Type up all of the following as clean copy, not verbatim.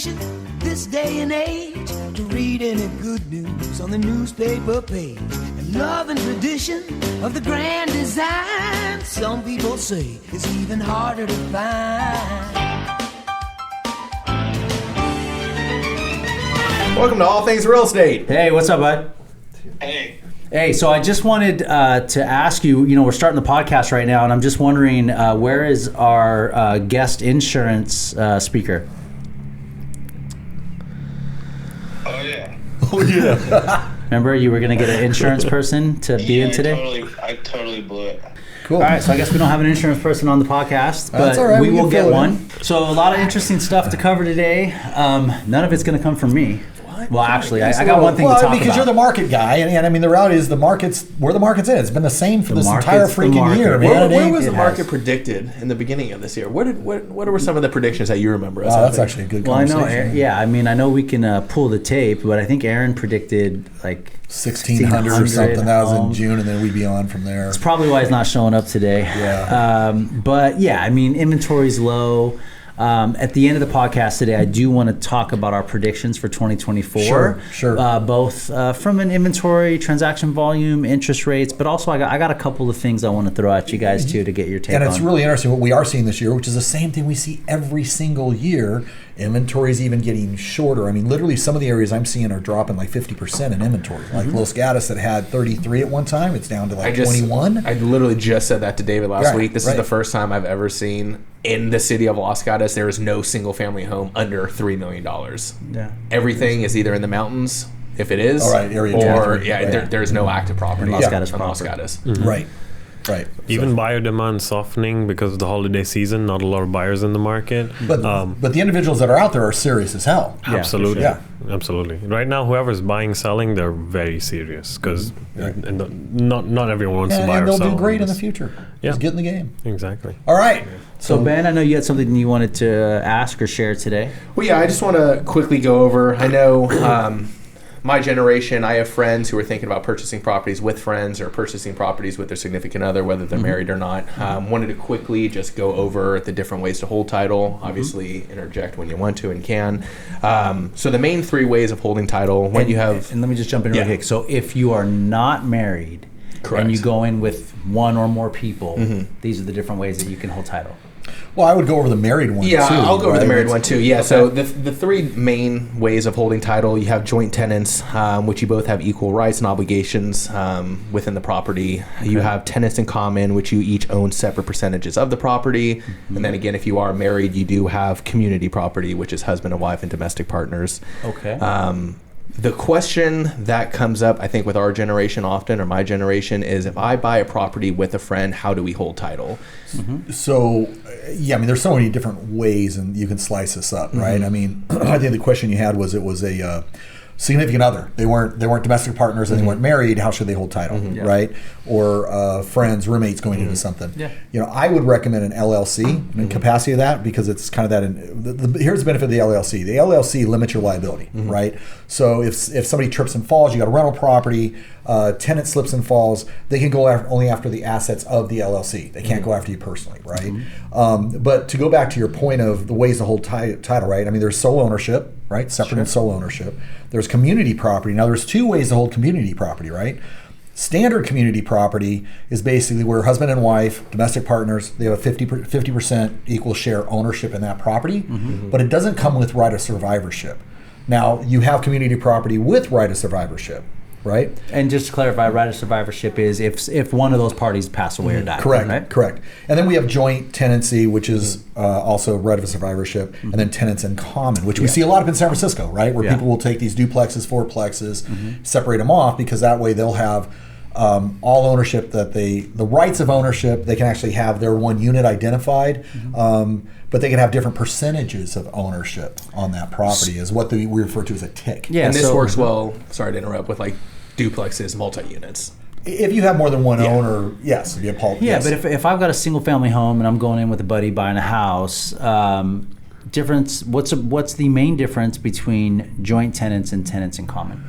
tradition this day and age to read any good news on the newspaper page. And love and tradition of the grand design, some people say is even harder to find. Welcome to All Things Real Estate. Hey, what's up, bud? Hey, so I just wanted to ask you, we're starting the podcast right now, and I'm just wondering, where is our guest insurance speaker? Oh, yeah. Remember, you were going to get an insurance person to be in today? I totally blew it. Cool. All right, so I guess we don't have an insurance person on the podcast, but That's all right, we will get one. in. So a lot of interesting stuff to cover today. None of it's going to come from me. Well, actually, I got one thing to talk about. Because you're the market guy, and I mean, the reality is where the market's in. It's been the same for this entire freaking year, man. Where was the market predicted in the beginning of this year? What were some of the predictions that you remember? That's actually a good conversation. I know we can pull the tape, but I think Aaron predicted like 1,600 or something. That was in June, and then we'd be on from there. It's probably why he's not showing up today. Yeah. But yeah, I mean, inventory's low. At the end of the podcast today, I do want to talk about our predictions for 2024. Sure. Both from an inventory, transaction volume, interest rates, but also I got a couple of things I want to throw at you guys too to get your take on. And it's really interesting what we are seeing this year, which is the same thing we see every single year. Inventory is even getting shorter. I mean, literally some of the areas I'm seeing are dropping like 50% in inventory. Like Los Gatos that had 33 at one time, it's down to like 21. I literally just said that to David last week. This is the first time I've ever seen in the city of Los Gatos, there is no single family home under $3 million. Yeah. Everything is either in the mountains, if it is, there's no active property Los Gatos. Mm-hmm. Right. Even buyer demand softening because of the holiday season. Not a lot of buyers in the market. But the individuals that are out there are serious as hell. Absolutely. Yeah. Absolutely. Right now, whoever's buying, selling, they're very serious because not everyone wants to buy or sell. And they'll do great in the future. Yeah. Just get in the game. Exactly. All right. So Ben, I know you had something you wanted to ask or share today. Well, yeah, I just want to quickly go over. I know my generation, I have friends who are thinking about purchasing properties with friends or purchasing properties with their significant other, whether they're married or not. Wanted to quickly just go over the different ways to hold title. Obviously, interject when you want to and can. So the main three ways of holding title, when you have... And let me just jump in real quick. So if you are not married, and you go in with one or more people, these are the different ways that you can hold title. Well, I would go over the married one too. Yeah, I'll go over the married one too. Yeah, okay. So the three main ways of holding title, you have joint tenants, which you both have equal rights and obligations within the property. Okay. You have tenants in common, which you each own separate percentages of the property. And then again, if you are married, you do have community property, which is husband and wife and domestic partners. Okay. The question that comes up, I think, with our generation often, or my generation, is if I buy a property with a friend, how do we hold title? So, I mean, there's so many different ways, and you can slice this up, right? I mean, I think the question you had was it was a significant other. They weren't domestic partners and they weren't married. How should they hold title, right? Or friends, roommates going into something. Yeah. I would recommend an LLC in capacity of that because it's kind of that. Here's the benefit of the LLC. The LLC limits your liability, right? So if somebody trips and falls, you got a rental property, tenant slips and falls, they can go only after the assets of the LLC. They can't go after you personally, right? But to go back to your point of the ways to hold title, right? I mean, there's sole ownership, right? Separate and sole ownership. There's community property. Now, there's two ways to hold community property, right? Standard community property is basically where husband and wife, domestic partners, they have a 50% equal share ownership in that property, but it doesn't come with right of survivorship. Now, you have community property with right of survivorship, right? And just to clarify, right of survivorship is if one of those parties pass away or die. Correct, right? correct. And then we have joint tenancy, which is also right of survivorship, and then tenants in common, which we see a lot of in San Francisco, right? Where people will take these duplexes, fourplexes, separate them off because that way they'll have all ownership the rights of ownership, they can actually have their one unit identified, but they can have different percentages of ownership on that property is what we refer to as a tick. Yeah, and this works well, sorry to interrupt, with like duplexes, multi-units. If you have more than one owner, yes. If you have but if I've got a single family home and I'm going in with a buddy buying a house, what's the main difference between joint tenants and tenants in common?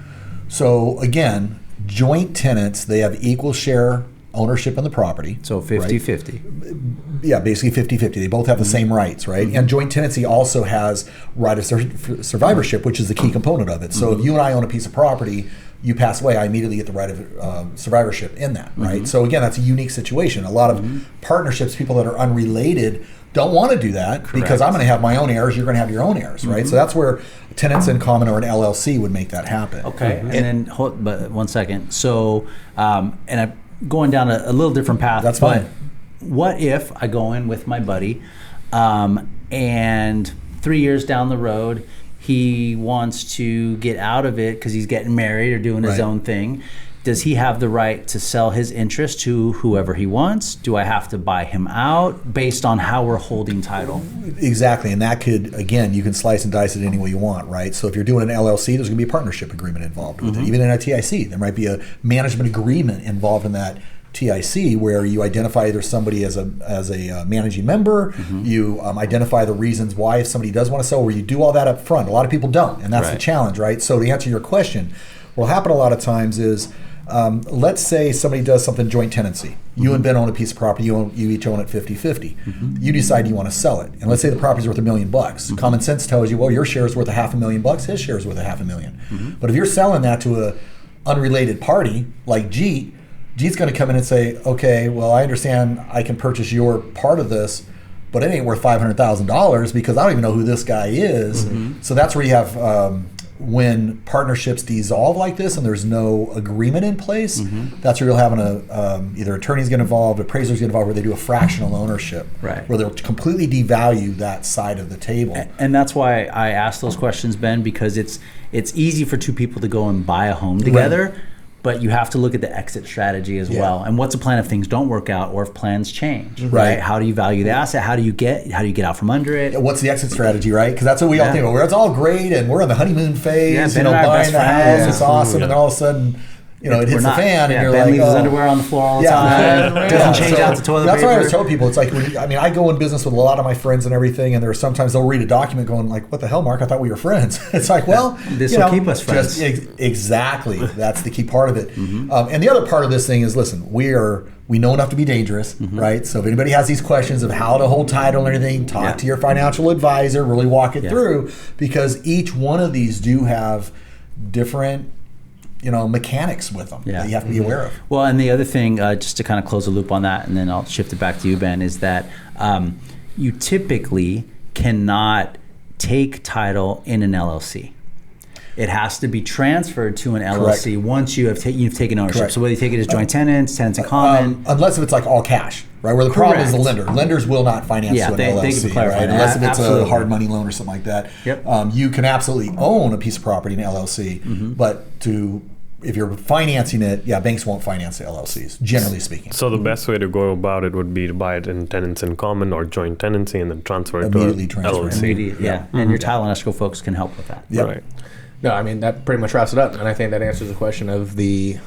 So again, joint tenants, they have equal share ownership in the property. So 50-50. Yeah, basically 50-50. They both have the same rights, right? And joint tenancy also has right of survivorship, which is the key component of it. So if you and I own a piece of property, you pass away, I immediately get the right of survivorship in that, right? So again, that's a unique situation. A lot of partnerships, people that are unrelated, don't want to do that because I'm going to have my own heirs, you're going to have your own heirs, right? So that's where tenants in common or an LLC would make that happen. Okay, and then but 1 second. So, and I'm going down a little different path. That's fine. But what if I go in with my buddy, and 3 years down the road, he wants to get out of it because he's getting married or doing his own thing? Does he have the right to sell his interest to whoever he wants? Do I have to buy him out based on how we're holding title? Exactly, and that could, again, you can slice and dice it any way you want, right? So if you're doing an LLC, there's going to be a partnership agreement involved with it. Even in a TIC, there might be a management agreement involved in that TIC where you identify either somebody as a managing member, you identify the reasons why if somebody does want to sell, or you do all that up front. A lot of people don't, and that's the challenge, right? So to answer your question, what will happen a lot of times is, let's say somebody does something joint tenancy. You and Ben own a piece of property. You each own it 50-50. You decide you want to sell it, and let's say the property's worth $1 million. Common sense tells you, well, your share is worth $500,000. His share is worth $500,000. But if you're selling that to a unrelated party like G's going to come in and say, okay, well, I understand I can purchase your part of this, but it ain't worth $500,000 because I don't even know who this guy is. So that's where you have. When partnerships dissolve like this and there's no agreement in place, that's where you'll have either attorneys get involved, appraisers get involved, where they do a fractional ownership, where they'll completely devalue that side of the table. And that's why I ask those questions, Ben, because it's easy for two people to go and buy a home together, but you have to look at the exit strategy as well. And what's the plan if things don't work out or if plans change, right? How do you value the asset? How do you get out from under it? What's the exit strategy, right? Because that's what we all think. Well, it's all great and we're in the honeymoon phase, buying the house, it's awesome, and then all of a sudden, it hits the fan, and you're Ben like, leaves his underwear on the floor all the time. Doesn't change out the toilet paper. That's why I always tell people. It's like, I go in business with a lot of my friends and everything, and there are sometimes they'll read a document going like, "What the hell, Mark? I thought we were friends." It's like, well, this will keep us friends. Exactly. That's the key part of it. And the other part of this thing is, listen, we know enough to be dangerous, right? So if anybody has these questions of how to hold title and everything, talk to your financial advisor. Really walk it through, because each one of these do have different mechanics with them that you have to be aware of. Well, and the other thing, just to kind of close the loop on that, and then I'll shift it back to you, Ben, is that you typically cannot take title in an LLC. It has to be transferred to an LLC once you've taken ownership. So whether you take it as joint tenants in common. Unless if it's like all cash, right? Where the problem is the lender. Lenders will not finance to an LLC, right? Unless if it's a hard money loan or something like that. You can absolutely own a piece of property in an LLC, but if you're financing it, banks won't finance the LLCs, generally speaking. So the best way to go about it would be to buy it in tenants in common or joint tenancy and then transfer it to an LLC. And your title and escrow folks can help with that. Right. No, I mean, that pretty much wraps it up. And I think that answers the question of the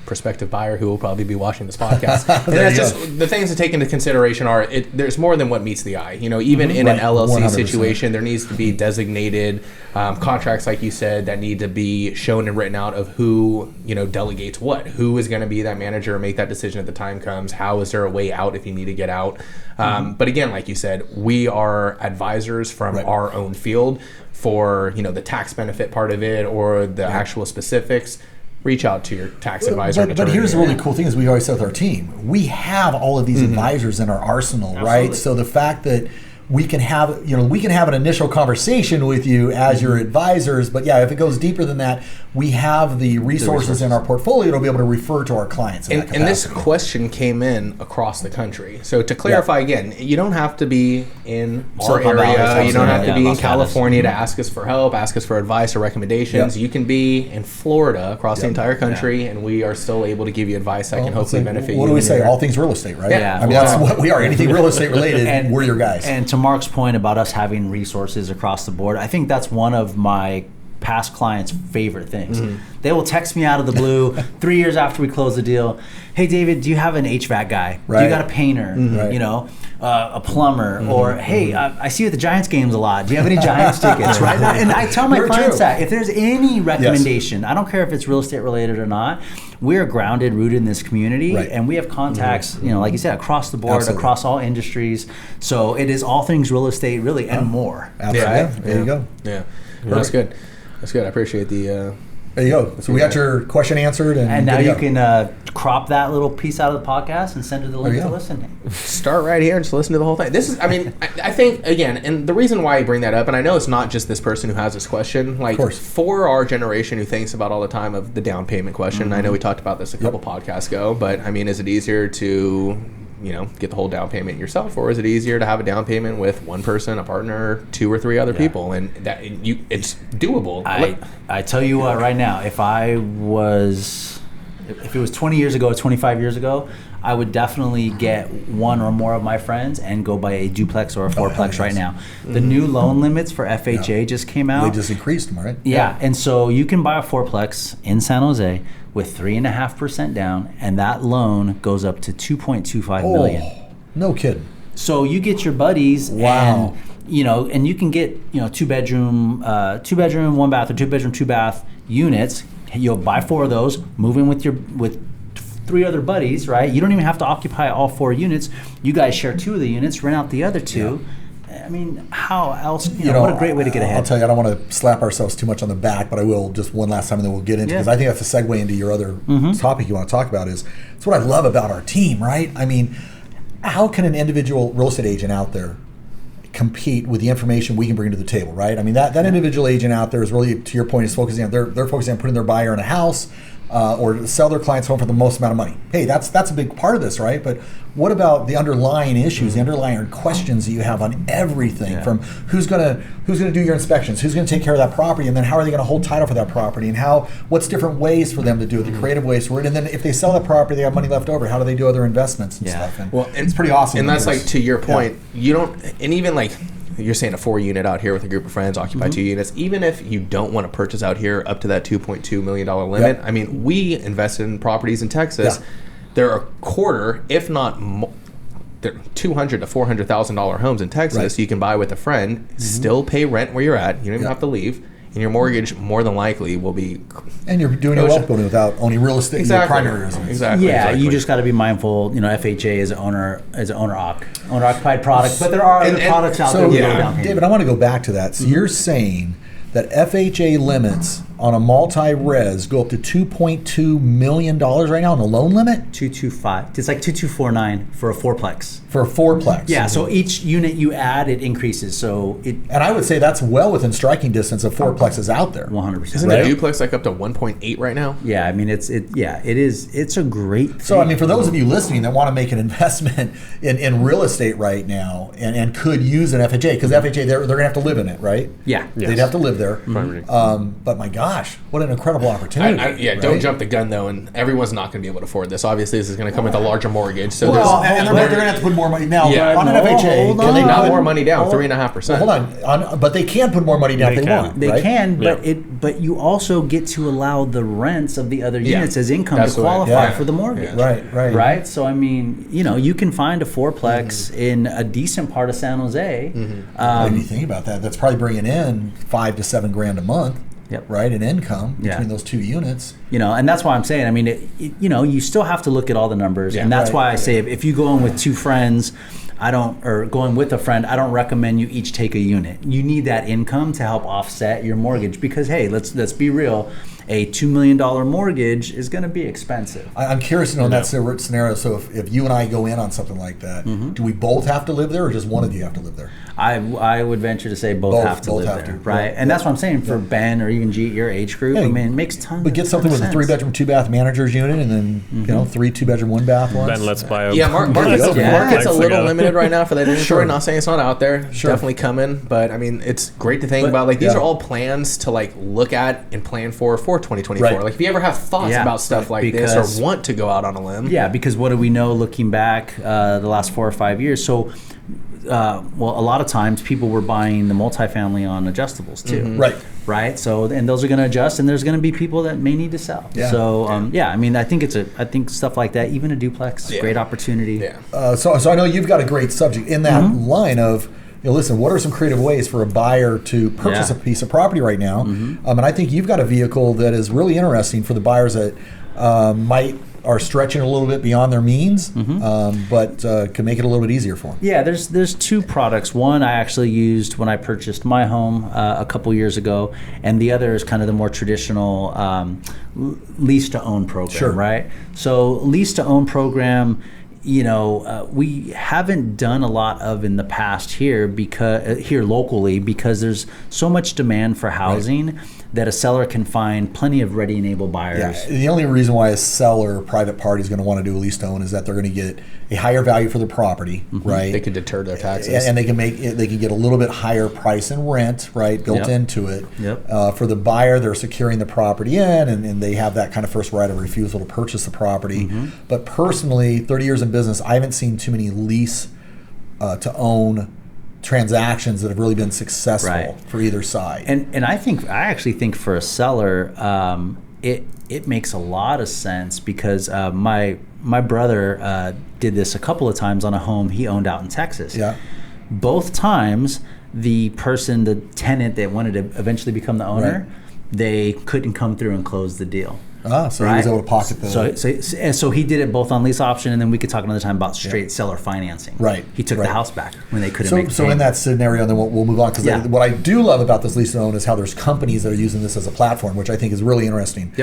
prospective buyer who will probably be watching this podcast. And that's just the things to take into consideration are there's more than what meets the eye. Even in an LLC 100%. Situation, there needs to be designated contracts, like you said, that need to be shown and written out of who, delegates what. Who is going to be that manager and make that decision at the time comes? How is there a way out if you need to get out? But again, like you said, we are advisors from our own field. For the tax benefit part of it or the actual specifics, reach out to your tax advisor. But here's the really cool thing is we always say with our team, we have all of these advisors in our arsenal, right? So the fact that we can have an initial conversation with you as your advisors, but if it goes deeper than that, we have the resources in our portfolio to be able to refer to our clients. And this question came in across the country. So to clarify again, you don't have to be in our area. You don't have to be in California to ask us for help, ask us for advice or recommendations. You can be in Florida across the entire country, and we are still able to give you advice that can hopefully benefit you. What do we say? All things real estate, right? Yeah. I mean, that's what we are. Anything real estate related, we're your guys. And to Mark's point about us having resources across the board, I think that's one of my past clients' favorite things. They will text me out of the blue 3 years after we close the deal. Hey, David, do you have an HVAC guy? Right. Do you got a painter? Right. You know, a plumber? Or, hey, I see you at the Giants games a lot. Do you have any Giants tickets? Right? And I tell my Very clients true. that if there's any recommendation, I don't care if it's real estate related or not, we're grounded, rooted in this community, Right. and we have contacts, you know, like you said, across the board, Absolutely. across all industries. So it is all things real estate, really, and more. Absolutely. Yeah. There you go. Yeah. Well, that's good. That's good. I appreciate the. There you go. So we got your question answered, And now good to you go. can crop that little piece out of the podcast and send her the link you to go. listen. Start right here and just listen to the whole thing. This is, I mean, I think, again, and the reason why I bring that up, and I know it's not just this person who has this question, like, course. for our generation who thinks about all the time of the down payment question, I know we talked about this a couple podcasts ago, but, I mean, is it easier to, you know, get the whole down payment yourself, or is it easier to have a down payment with one person, a partner, 2 or 3 other people, and that it's doable. I tell you what, right now, if it was 20 years ago, 25 years ago, I would definitely get one or more of my friends and go buy a duplex or a fourplex right now. The new loan limits for FHA just came out. They just increased them, right? Yeah, and so you can buy a fourplex in San Jose with 3.5% down, and that loan goes up to $2.25 million. No kidding. So you get your buddies, Wow. and you know, and you can get, you know, two bedroom, 1 bath, or 2 bedroom, 2 bath units. You'll buy 4 of those, move in with 3 other buddies, right? You don't even have to occupy all 4 units. You guys share 2 of the units, rent out the other 2. I mean, how else? You know, what a great way to get ahead. I'll tell you, I don't want to slap ourselves too much on the back, but I will just one last time, and then we'll get into, because I think that's a segue into your other topic you want to talk about. It's what I love about our team, right? I mean, how can an individual real estate agent out there compete with the information we can bring to the table, right? I mean, that individual agent out there is really, to your point, is focusing on, they're focusing on putting their buyer in a house, or to sell their clients home for the most amount of money. Hey, that's a big part of this, right? But what about the underlying issues, the underlying questions that you have on everything, from who's gonna do your inspections, who's gonna take care of that property, and then how are they gonna hold title for that property, and what's different ways for them to do it, the creative ways for it, and then if they sell that property, they have money left over, how do they do other investments and stuff? And it's pretty awesome. And that's like, to your point, you don't, and even like, you're saying a 4 unit out here with a group of friends, occupy 2 units. Even if you don't want to purchase out here up to that $2.2 million limit, I mean, we invested in properties in Texas. They're a quarter, if not more, they're $200,000 to $400,000 homes in Texas. You can buy with a friend, still pay rent where you're at. You don't even have to leave. And your mortgage more than likely will be. And you're doing your wealth building without owning real estate, your primary residence. Exactly. Yeah, you just got to be mindful. You know, FHA is an owner occupied product, but there are other products out there. So, that go down here. David, I want to go back to that. So you're saying that FHA limits on a multi-res go up to $2.2 million right now on the loan limit? 225. It's like 2249 for a fourplex. For a fourplex. Yeah, so each unit you add, it increases. So it And I would say that's well within striking distance of fourplexes out there. 100%. Isn't a duplex like up to 1.8 right now? Yeah, I mean it is. It's a great thing. So I mean, for those of you listening that want to make an investment in real estate right now and could use an FHA, because FHA they're going to have to live in it, right? Yeah. They'd have to live there. Primary. But my gosh, what an incredible opportunity! Don't right? jump the gun though, and everyone's not going to be able to afford this. Obviously, this is going to come with a larger mortgage. So Well, there's and they're going to have to put more money now Yeah. on an No, FHA. hold Can they on. not put more money down, well, 3.5%. Well, hold on, but they can put more money down if They they can. want. They right? can, but Yeah. but you also get to allow the rents of the other units as income That's to what- qualify yeah. for the mortgage. Right. Right. So I mean, you know, you can find a fourplex in a decent part of San Jose. When you think about that, that's probably bringing in $5 to $7 grand a month. Yep. Right, in income Yeah. between those 2 units. You know, and that's why I'm saying. I mean, you know, you still have to look at all the numbers, and that's Right. why I say if you go in with 2 friends, or going with a friend, I don't recommend you each take a unit. You need that income to help offset your mortgage because, hey, let's be real, a $2 million mortgage is going to be expensive. I'm curious to know in that scenario. So if you and I go in on something like that, do we both have to live there, or just one of you have to live there? I would venture to say both have to both live have there, to. right? Yeah. And that's what I'm saying for Ben or even G at your age group. Yeah, I mean, it makes tons. But get something with a sense. 3-bedroom, 2-bath manager's unit, and then 3 2-bedroom, 1-bath ones. Ben, let's buy a Market's a little together. limited right now for that inventory. Sure. Not saying it's not out there. Sure. Definitely coming. But I mean, it's great to think about. Like these are all plans to like look at and plan for 2024. Right. Like if you ever have thoughts Yeah, about stuff like because- this or want to go out on a limb. Yeah, because what do we know looking back the last 4 or 5 years? So, well, a lot of times people were buying the multifamily on adjustables too. Right. right? So, and those are going to adjust, and there's going to be people that may need to sell. Yeah. So, I mean, I think stuff like that, even a duplex, great opportunity. Yeah. So I know you've got a great subject in that line of, listen, what are some creative ways for a buyer to purchase a piece of property right now? And I think you've got a vehicle that is really interesting for the buyers that are stretching a little bit beyond their means, but can make it a little bit easier for them. Yeah, there's two products. One I actually used when I purchased my home a couple years ago, and the other is kind of the more traditional lease to own program, right? So lease to own program, we haven't done a lot of in the past here locally because there's so much demand for housing that a seller can find plenty of ready and able buyers. Yeah, the only reason why a seller or private party is going to want to do a lease to own is that they're going to get a higher value for their property, right? They can deter their taxes, and they can get a little bit higher price in rent, right, built into it. For the buyer, they're securing the property and they have that kind of first right of refusal to purchase the property. But personally, 30 years in business, I haven't seen too many lease to own transactions that have really been successful for either side. And I actually think for a seller, it makes a lot of sense because my brother did this a couple of times on a home he owned out in Texas. Yeah. Both times, the tenant that wanted to eventually become the owner, they couldn't come through and close the deal. So he was able to pocket the... So he did it both on lease option, and then we could talk another time about straight seller financing. Right. He took the house back when they couldn't make the So payment. in that scenario, then we'll move on, because what I do love about this lease to own is how there's companies that are using this as a platform, which I think is really interesting.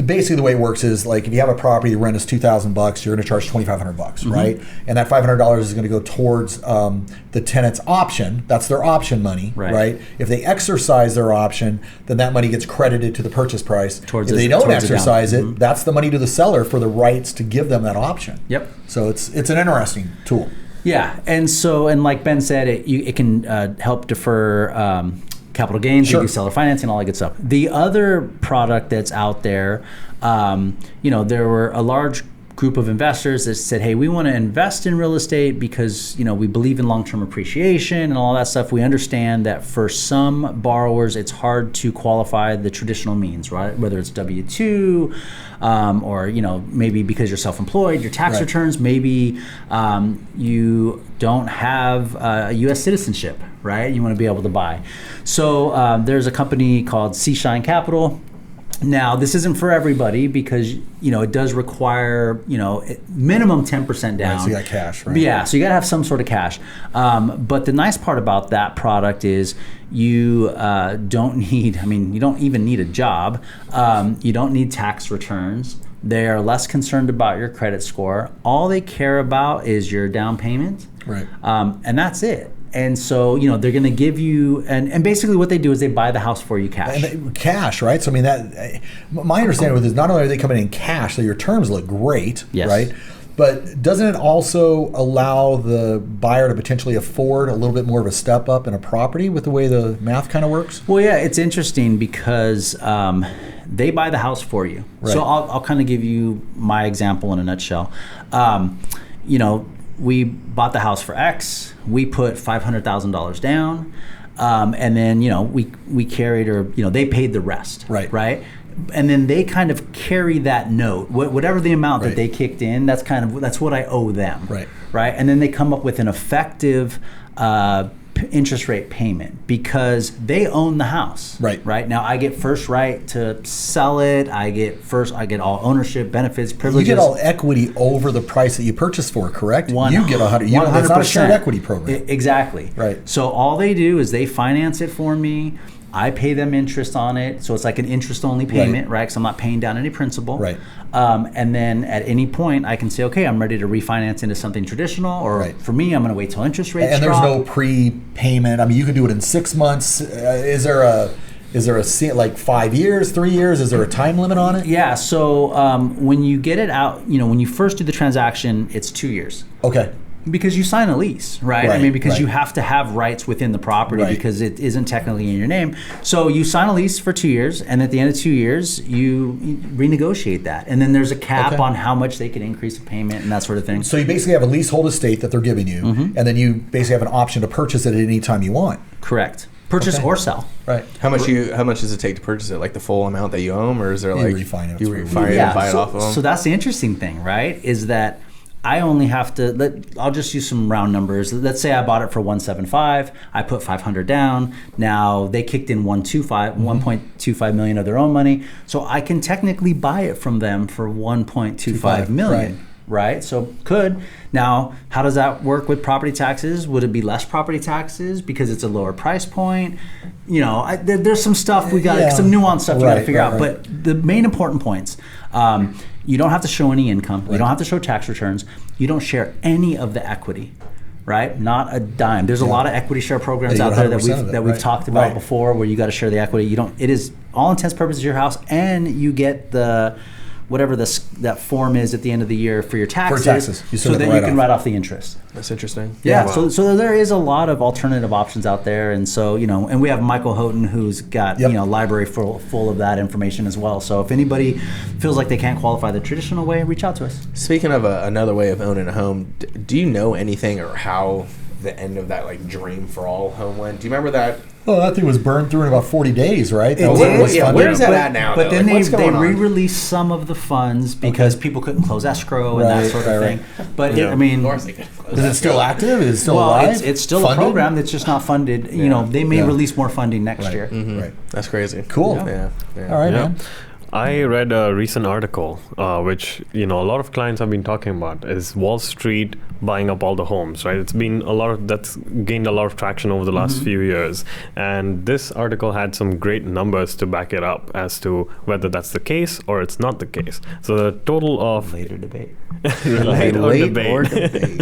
Basically the way it works is, like, if you have a property, the rent is $2,000, you're going to charge $2,500, right? And that $500 is going to go towards the tenant's option. That's their option money, right? If they exercise their option, then that money gets credited to the purchase price. If they don't exercise it, that's the money to the seller for the rights to give them that option. So it's an interesting tool. Yeah, and like Ben said, it can help defer capital gains, you do seller financing, all that good stuff. The other product that's out there, there were a large group of investors that said, hey, we want to invest in real estate because, we believe in long-term appreciation and all that stuff. We understand that for some borrowers, it's hard to qualify the traditional means, right? Whether it's W-2 or, maybe because you're self-employed, your tax returns, maybe you don't have U.S. citizenship, right? You want to be able to buy. So there's a company called Seashine Capital. Now, this isn't for everybody because, it does require, minimum 10% down. Right, so you got cash, right? Yeah, so you got to have some sort of cash. But the nice part about that product is you don't need, you don't even need a job. You don't need tax returns. They are less concerned about your credit score. All they care about is your down payment. Right. And that's it. And so, they're going to give you, and basically what they do is they buy the house for you cash. Cash, right? So, my understanding with this, not only are they coming in cash, so your terms look great, right? But doesn't it also allow the buyer to potentially afford a little bit more of a step up in a property with the way the math kind of works? Well, yeah, it's interesting because they buy the house for you. Right. So I'll kind of give you my example in a nutshell. We bought the house for X. We put $500,000 down, and then we carried, or they paid the rest. Right. And then they kind of carry that note, whatever the amount that they kicked in. That's what I owe them. Right. And then they come up with an effective interest rate payment because they own the house. Right. Now I get first right to sell it. I get all ownership, benefits, privileges. You get all equity over the price that you purchased for, correct? You get 100%. It's not a shared equity program. Exactly. Right. So all they do is they finance it for me. I pay them interest on it, so it's like an interest-only payment, right? Because I'm not paying down any principal. Right. And then at any point, I can say, okay, I'm ready to refinance into something traditional, or for me, I'm going to wait till interest rates drop. And there's no prepayment. You can do it in 6 months. Is there like 5 years, 3 years? Is there a time limit on it? Yeah. So when you get it out, when you first do the transaction, it's 2 years. Okay. Because you sign a lease, right? Because you have to have rights within the property because it isn't technically in your name. So you sign a lease for 2 years, and at the end of 2 years, you renegotiate that. And then there's a cap on how much they can increase the payment and that sort of thing. So you basically have a leasehold estate that they're giving you, and then you basically have an option to purchase it at any time you want. Correct. Purchase Okay. or sell. Right. How much does it take to purchase it? Like the full amount that you own, or is there like refinance you for- refinance and buy it off of them? So that's the interesting thing, right? Is that I only have to I'll just use some round numbers. Let's say I bought it for 175. I put 500 down. Now they kicked in 1.25 million of their own money. So I can technically buy it from them for 1.25 million. Right. So could. Now, how does that work with property taxes? Would it be less property taxes because it's a lower price point? You know, there's some stuff we got, some nuanced stuff we got to figure out. Right. But the main important points, you don't have to show any income. You don't have to show tax returns. You don't share any of the equity. Right, not a dime. There's a lot of equity share programs out there that we've talked about before, where you got to share the equity. You don't. It is all intents and purposes your house, and you get the whatever that form is at the end of the year for your taxes, so that you can write off the interest. That's interesting. Yeah, Wow. so there is a lot of alternative options out there, and so and we have Michael Houghton, who's got a library full of that information as well. So if anybody feels like they can't qualify the traditional way, reach out to us. Speaking of another way of owning a home, do you know anything or how the end of that like dream for all home went? Do you remember that? Well, that thing was burned through in about 40 days, right? Where's that at now? But then like, they re-released some of the funds because people couldn't close escrow and that sort of thing. But I mean, Of course they could. Is it still active? Is it still alive? It's still Funded? a program that's just not funded. You know, they may release more funding next year. Right. That's crazy. Cool. Yeah. All right, Yeah. man. I read a recent article, which a lot of clients have been talking about, is Wall Street buying up all the homes. Right, it's been that's gained a lot of traction over the last few years, and this article had some great numbers to back it up as to whether that's the case or it's not the case. So the total of Later debate. relate or debate.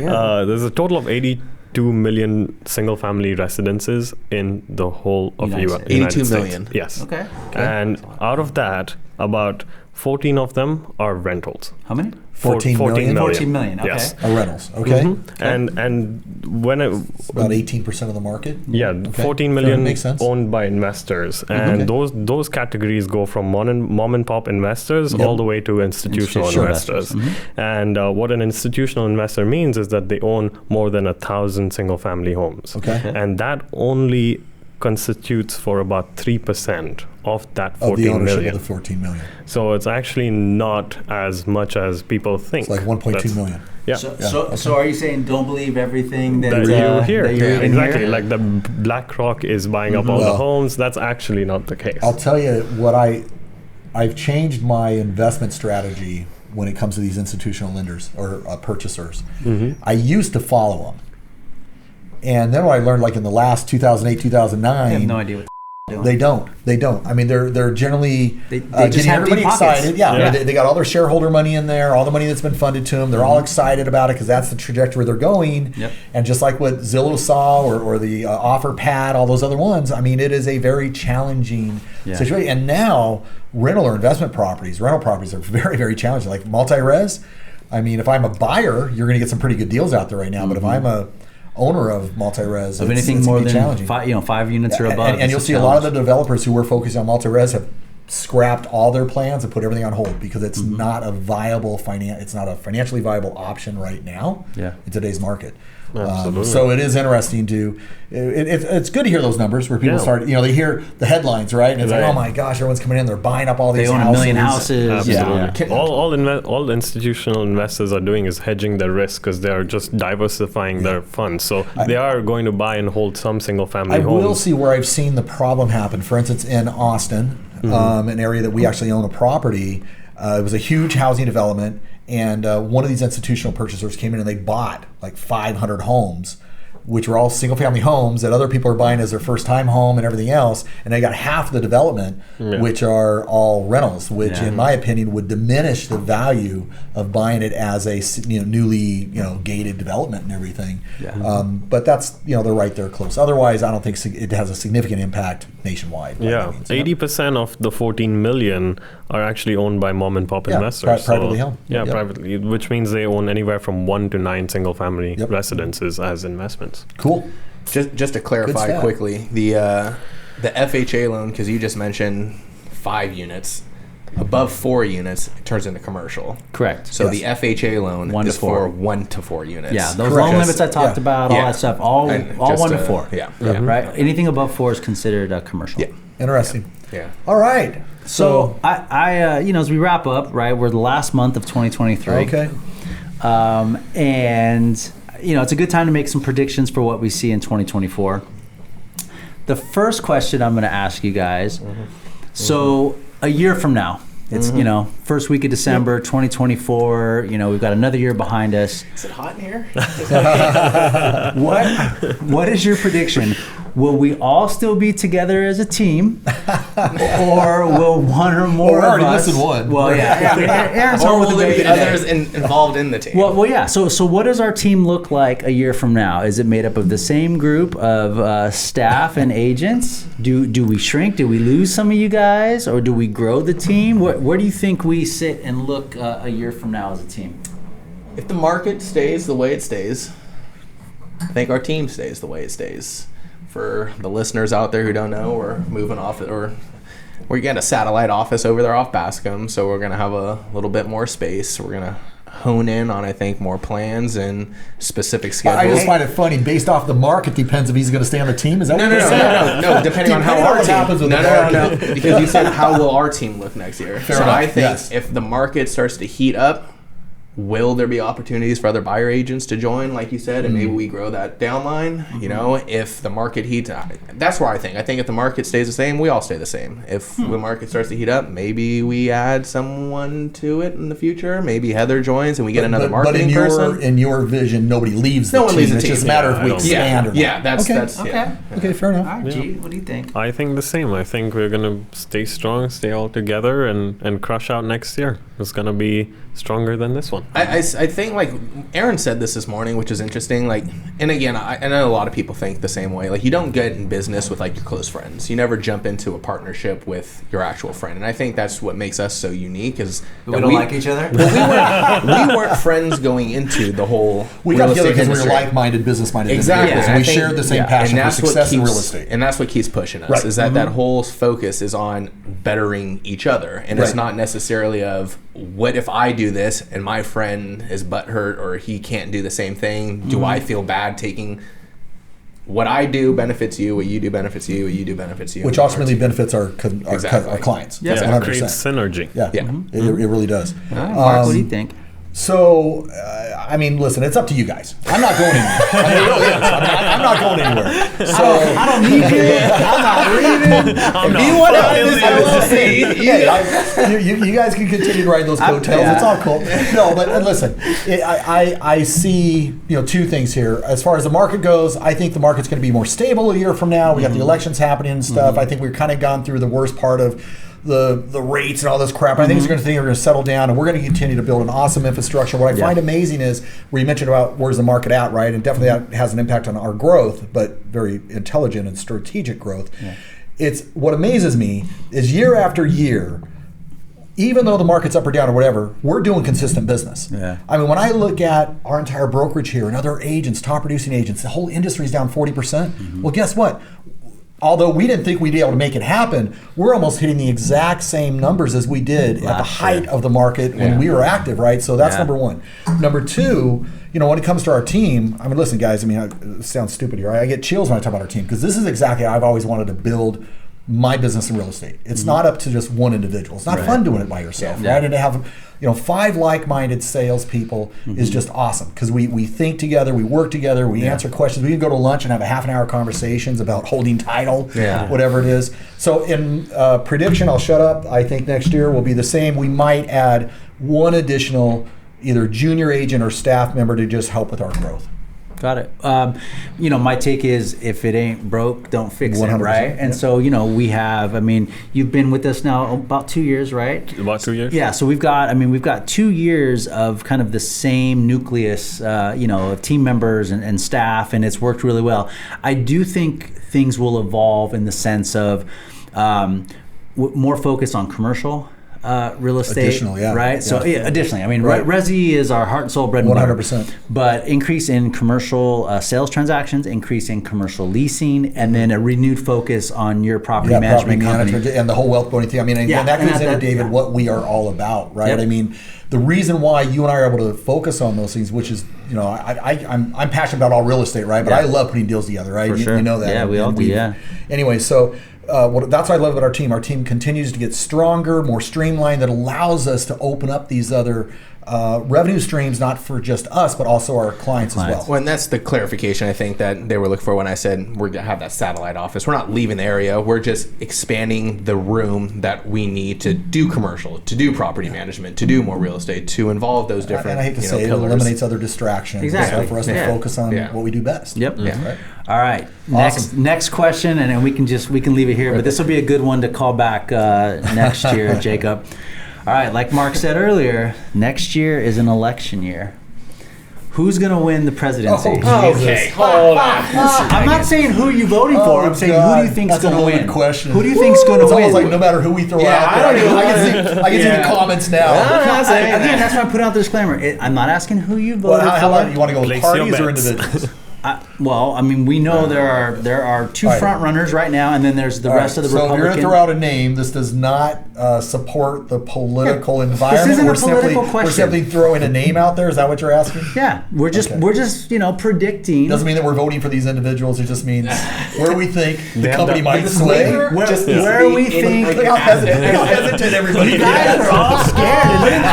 Yeah. There's a total of 82 million single-family residences in the whole of United U.S. States. 82 United million. States. Yes. Okay. And out of that, about 14 of them are rentals. How many? 14 million? 14 million. Okay. Yes. Rentals. Okay. And when it, About 18% of the market. yeah, Okay. 14 Fair, million makes sense. owned by investors, and those categories go from mom and pop investors all the way to institutional investors. And what an institutional investor means is that they own more than 1,000 single family homes. Okay. And that only constitutes for about 3% of that Of the 14 ownership million. of the 14 million. So it's actually not as much as people think. It's like 1.2 That's- million. Yeah. So are you saying don't believe everything that That you hear. that you read in Exactly. here? Like the BlackRock is buying up all the Well, homes. That's actually not the case. I'll tell you what I've changed my investment strategy when it comes to these institutional lenders or purchasers. I used to follow them. And then what I learned, like in the last 2008, 2009, I have no idea what doing. They don't. I mean, they're generally They just getting have everybody deep pockets. excited. Yeah, Yeah. They got all their shareholder money in there, all the money that's been funded to them. They're all excited about it because that's the trajectory they're going. Yep. And just like what Zillow saw or the OfferPad, all those other ones, I mean, it is a very challenging situation. And now rental properties are very, very challenging. Like multi-res, I mean, if I'm a buyer, you're going to get some pretty good deals out there right now. But if I'm a owner of multi-res, Of it's anything more gonna be than challenging. 5 units or above. And you'll see a lot of the developers who were focusing on multi-res have scrapped all their plans and put everything on hold because it's not a viable it's not a financially viable option right now in today's market. So it is interesting it's good to hear those numbers where people start, they hear the headlines, right? And it's like, oh my gosh, everyone's coming in, they're buying up all these They own houses. 1 million houses. Absolutely. Yeah. All institutional investors are doing is hedging their risk because they are just diversifying their funds. So they are going to buy and hold some single family I homes. will see where I've seen the problem happen. For instance, in Austin, an area that we actually own a property, it was a huge housing development, and one of these institutional purchasers came in and they bought like 500 homes, which were all single-family homes that other people are buying as their first-time home and everything else, and they got half the development, which are all rentals, which in my opinion would diminish the value of buying it as a newly gated development and everything. But that's they're right there close. Otherwise, I don't think it has a significant impact nationwide. Yeah, 80% of the 14 million are actually owned by mom and pop investors. Privately held. Yeah, Yep. privately, which means they own anywhere from 1 to 9 single family residences as investments. Cool. Just to clarify stat. quickly, the FHA loan, because you just mentioned 5 units. Above 4 units, it turns into commercial. Correct. So Yes. the FHA loan 1 to is 4. for 1 to 4 units. Yeah, those Correct. loan limits I talked Yeah. about, all Yeah. that stuff, all And 1 to just, 4. yeah. Right. Anything above 4 is considered commercial. Yeah. Interesting. Yeah. All right. So I as we wrap up, right, we're the last month of 2023. Okay. And it's a good time to make some predictions for what we see in 2024. The first question I'm going to ask you guys. So a year from now, it's first week of December 2024. We've got another year behind us. Is it hot in here? What is your prediction? Will we all still be together as a team, or will one or more Well, we're already of us? missing one. Well, yeah. Aaron's Or home with will the there baby be today. others involved in the team? Well, yeah. So what does our team look like a year from now? Is it made up of the same group of staff and agents? Do we shrink? Do we lose some of you guys, or do we grow the team? Where do you think we sit and look a year from now as a team? If the market stays the way it stays, I think our team stays the way it stays. For the listeners out there who don't know, we're moving off, or we're getting a satellite office over there off Bascom, so we're going to have a little bit more space. We're going to hone in on, I think, more plans and specific schedules. I just find it funny. Based off the market, depends if he's going to stay on the team. Is that No, what no, you're no, saying? no, no. Depending on how Depending on our what team. happens with No, the no, no, market. no. Because you said how will our team look next year? Fair So enough, I think yes. if the market starts to heat up, will there be opportunities for other buyer agents to join, like you said, and maybe we grow that downline? If the market heats, that's where I think. I think if the market stays the same, we all stay the same. If the market starts to heat up, maybe we add someone to it in the future. Maybe Heather joins and we get another marketing person. in your vision, nobody leaves the No team. one leaves the It's team. just a matter Yeah, if I we don't- expand or not. Yeah, that's okay. that's Okay. yeah. Okay, fair enough. All right, G, what do you think? I think the same. I think we're going to stay strong, stay all together, and crush out next year. It's going to be stronger than this one. I think, like Aaron said this morning, which is interesting. Like, and again, I know a lot of people think the same way. Like, you don't get in business with like your close friends. You never jump into a partnership with your actual friend. And I think that's what makes us so unique. Is We that don't like each other. we weren't friends going into the whole. We got real together estate because we were industry. like-minded, business-minded Exactly. individuals. And And we I think- shared the same yeah. passion And for that's what success in keeps real estate. and that's what keeps pushing us. Right. Is that whole focus is on bettering each other, and it's Right. not necessarily of what if I do this and my friend is butthurt or he can't do the same thing. Do I feel bad taking what I do benefits you, what you do benefits you, what you do benefits you, Which ultimately benefits our Exactly. clients. Yeah. It 100%. creates synergy. Yeah, Yeah. It really does. All right, Mark, what do you Um, think? So, I mean, listen, it's up to you guys. I'm not going anywhere. I mean, it really is. I'm not going anywhere. So, I don't need you. I'm not leaving. If you want to own this LLC, hey, you guys can continue to ride those coattails. yeah. It's all cool. No, but listen, I see two things here. As far as the market goes, I think the market's going to be more stable a year from now. We got the elections happening and stuff. I think we've kind of gone through the worst part of the rates and all this crap. I think we're going to settle down, and we're going to continue to build an awesome infrastructure. What I find amazing is where you mentioned about where's the market at, right? And definitely that has an impact on our growth, but very intelligent and strategic growth. Yeah. It's what amazes me is year after year, even though the market's up or down or whatever, we're doing consistent business. Yeah. I mean, when I look at our entire brokerage here and other agents, top producing agents, the whole industry is down 40%. Well, guess what? Although we didn't think we'd be able to make it happen, we're almost hitting the exact same numbers as we did at the height of the market when we were active, right? So that's number one. Number two, when it comes to our team, I mean, listen, guys, I mean, it sounds stupid here. I get chills when I talk about our team because this is exactly how I've always wanted to build my business in real estate. It's not up to just one individual. It's not fun doing it by yourself, right? And to have 5 like-minded salespeople is just awesome because we think together, we work together, we answer questions. We can go to lunch and have a half-an-hour conversations about holding title, whatever it is. So in prediction, I'll shut up. I think next year will be the same. We might add one additional either junior agent or staff member to just help with our growth. Got it. My take is if it ain't broke, don't fix it, 100%, right? And so, we have, I mean, you've been with us now about 2 years, right? About 2 years? Yeah, so we've got 2 years of kind of the same nucleus, of team members and staff, and it's worked really well. I do think things will evolve in the sense of more focus on commercial. real estate. Additional, yeah. Right? So, Yeah. additionally, I mean, Right. Resi is our heart and soul bread and butter. 100%. But increase in commercial sales transactions, increase in commercial leasing, and then a renewed focus on your property management company. and the whole wealth building thing. I mean, and Yeah, that and goes into, that- David, yeah. what we are all about, right? Yep. I mean, the reason why you and I are able to focus on those things, which is, I'm passionate about all real estate, right? But Yeah. I love putting deals together, right? For You, sure. you know that. Yeah, we all do, we've- yeah. Anyway, so that's what I love about our team. Our team continues to get stronger, more streamlined, that allows us to open up these other revenue streams, not for just us, but also our clients as well. Well, and that's the clarification I think that they were looking for when I said we're going to have that satellite office. We're not leaving the area. We're just expanding the room that we need to do commercial, to do property management, to do more real estate, to involve those different And I hate to say it, pillars. eliminates other distractions Exactly. for us to Yeah. focus on Yeah. what we do best. Yep. Yeah. Right? All right. Awesome. Next question, and then we can leave it here. But this will be a good one to call back next year, Jacob. All right. Like Mark said earlier, next year is an election year. Who's going to win the presidency? Okay, hold on. I'm not saying who you voting for. I'm saying who do you think's That's a going to loaded win? question. Who do you think's going to It's win? almost like no matter who we throw Yeah, out I there, don't even- I can see the comments now. I'm saying Again, that. that's why I put out the disclaimer. I'm not asking who you Well, voted how about for. you want to go with Place your parties or bets. individuals? Well, I mean, we know there are two All right. front runners right now, and then there's the All rest right, of the so if you're going Republican. to throw out a name, this does not support the political environment. isn't a we're simply, political question. We're simply throwing a name out there. Is that what you're asking? Yeah, we're just Okay. predicting. Doesn't mean that we're voting for these individuals. It just means where we think the have company the- might sway. Where we think. Look how hesitant everybody You guys is. are all scared.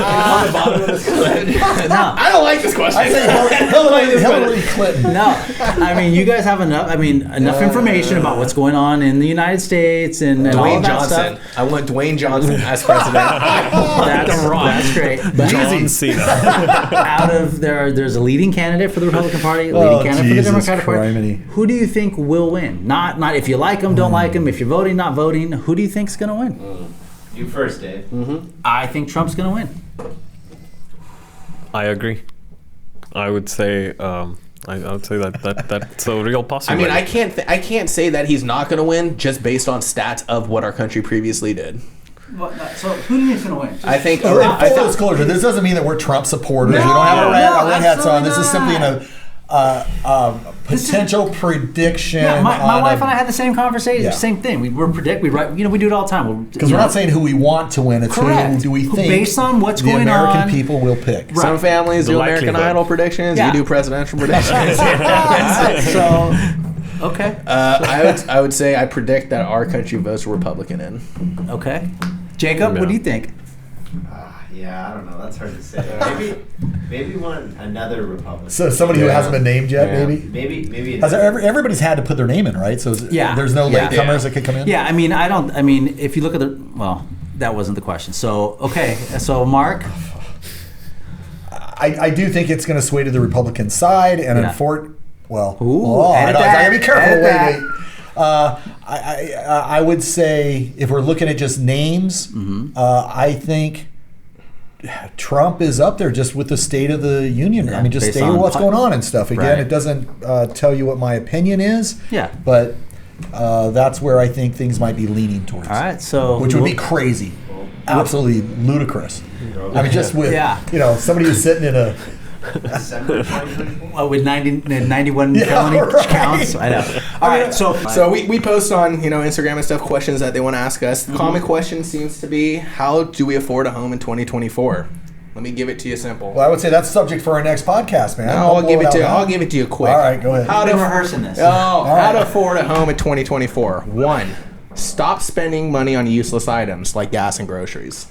on the bottom of this clip. No. I don't like this question. I say Hillary Clinton. No, I mean you guys have enough. I mean enough information about what's going on in the United States and all Dwayne that Johnson. stuff. I want Dwayne Johnson as president. That's great. But John Cena. out of there's a leading candidate for the Republican Party, a leading candidate for the Jesus Democratic Party. criminy. Who do you think will win? Not if you like them, don't like them. If you're voting, not voting. Who do you think's going to win? You first, Dave. I think Trump's going to win. I agree. I would say I would say that's a real I possibility. mean, I can't say that he's not going to win just based on stats of what our country previously did. So who do you think's going to win? I think. Full I think disclosure, this doesn't mean that we're Trump supporters. No, we don't have our no, red hats on. This is absolutely simply a potential prediction. Yeah, my on wife and I had the same conversation. Yeah. Same thing. We write. We do it all the time. Because we're not saying who we want to win. It's Correct. who do we Who- think based on what's the going American on. people will pick. some families The do American likelihood. Idol predictions. Yeah. You do presidential predictions. So, okay. I would say I predict that our country votes Republican in. Okay. Jacob, what do you think? Yeah, I don't know. That's hard to say. Maybe one another Republican. So somebody who hasn't been named yet, Yeah. maybe. Maybe. Has everybody's had to put their name in, right? So Yeah. there's no Yeah. latecomers that could come in. Yeah, I mean, if you look at that wasn't the question. So, okay. So, Mark. I do think it's going to sway to the Republican side, and Yeah. I edit gotta be that, careful. edit that. Wait. I would say if we're looking at just names, I think Trump is up there just with the State of the Union. Yeah, I mean, just based stating on what's going on and stuff. Again, Right. it doesn't tell you what my opinion is. Yeah. But that's where I think things might be leaning towards. All right. So, Which would be crazy, absolutely ludicrous. I mean, just with somebody who's sitting in a December 2024. with 91 Yeah, felony right. counts. I know. All right. So we post on Instagram and stuff questions that they want to ask us. The common question seems to be, how do we afford a home in 2024? Let me give it to you simple. Well, I would say that's subject for our next podcast, man. No, Don't I'll blow give it out to you. now. I'll give it to you quick. All right, go ahead. How I've to been rehearsing this. how right. to afford a home in 2024? 1. Stop spending money on useless items like gas and groceries.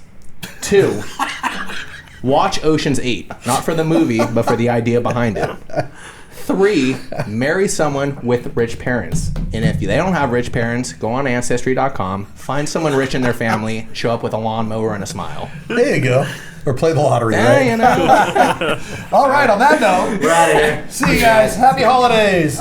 2. Watch Ocean's 8, not for the movie, but for the idea behind it. 3. Marry someone with rich parents. And if they don't have rich parents, go on Ancestry.com, find someone rich in their family, show up with a lawnmower and a smile. There you go. Or play the lottery, Yeah, right? you know. All right, on that note, We're out of here. see you guys. Happy holidays.